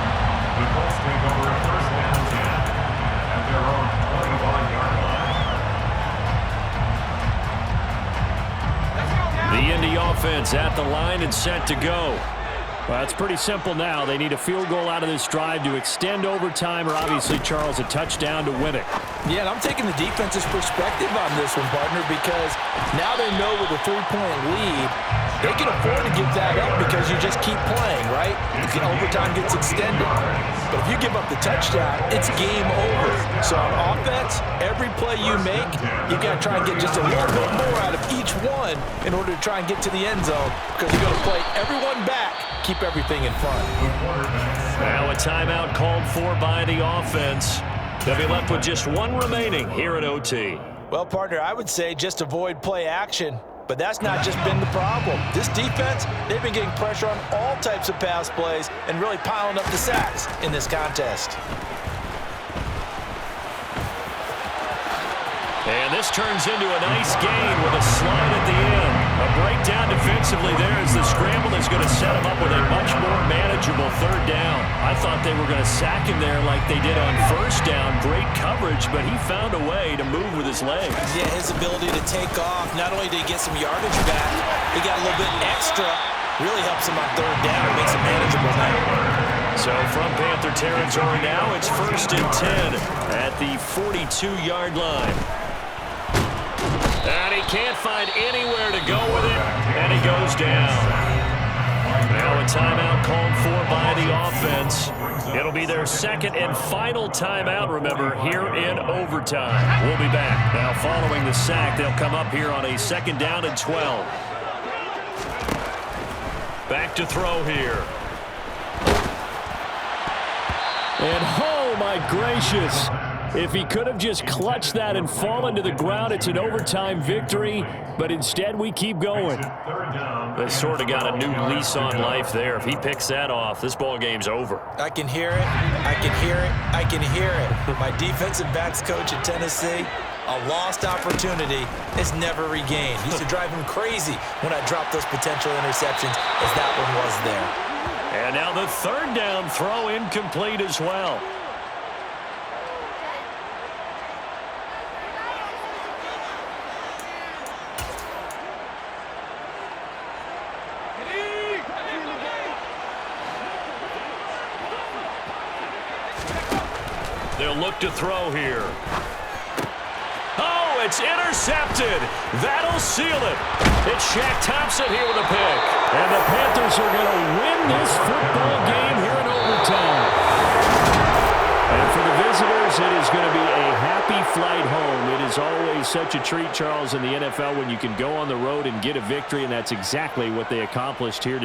The Colts take over a first down 10 at their own 25-yard line. The Indy offense at the line and set to go. Well, it's pretty simple now. They need a field goal out of this drive to extend overtime, or obviously, Charles, a touchdown to win it. Yeah, and I'm taking the defense's perspective on this one, partner, because now they know with a 3-point lead, they can afford to give that up because you just keep playing, right? Overtime gets extended. But if you give up the touchdown, it's game over. So on offense, every play you make, you've got to try and get just a little bit more out of each one in order to try and get to the end zone, because you're going to play everyone back, keep everything in front. Now a timeout called for by the offense. They'll be left with just one remaining here at OT. Well, partner, I would say just avoid play action. But that's not just been the problem. This defense, they've been getting pressure on all types of pass plays and really piling up the sacks in this contest. And this turns into a nice gain with a slide at the end. A breakdown defensively there as the scramble is going to set him up with a much more manageable third down. I thought they were going to sack him there like they did on first down. Great coverage, but he found a way to move with his legs. Yeah, his ability to take off, not only did he get some yardage back, he got a little bit extra. Really helps him on third down. It makes it manageable now. So from Panther territory now, it's first and 10 at the 42-yard line. And he can't find anywhere to go with it, and he goes down. Now a timeout called for by the offense. It'll be their second and final timeout, remember, here in overtime. We'll be back. Now following the sack, they'll come up here on a second down and 12. Back to throw here. And oh my gracious. If he could have just clutched that and fallen to the ground, it's an overtime victory. But instead, we keep going. They sort of got a new lease on life there. If he picks that off, this ball game's over. I can hear it. I can hear it. I can hear it. My defensive backs coach at Tennessee, a lost opportunity is never regained. He used to drive him crazy when I dropped those potential interceptions, as that one was there. And now the third down throw incomplete as well. They'll look to throw here. Oh, it's intercepted. That'll seal it. It's Shaq Thompson here with a pick. And the Panthers are going to win this football game here in overtime. And for the visitors, it is going to be a happy flight home. It is always such a treat, Charles, in the NFL when you can go on the road and get a victory, and that's exactly what they accomplished here today.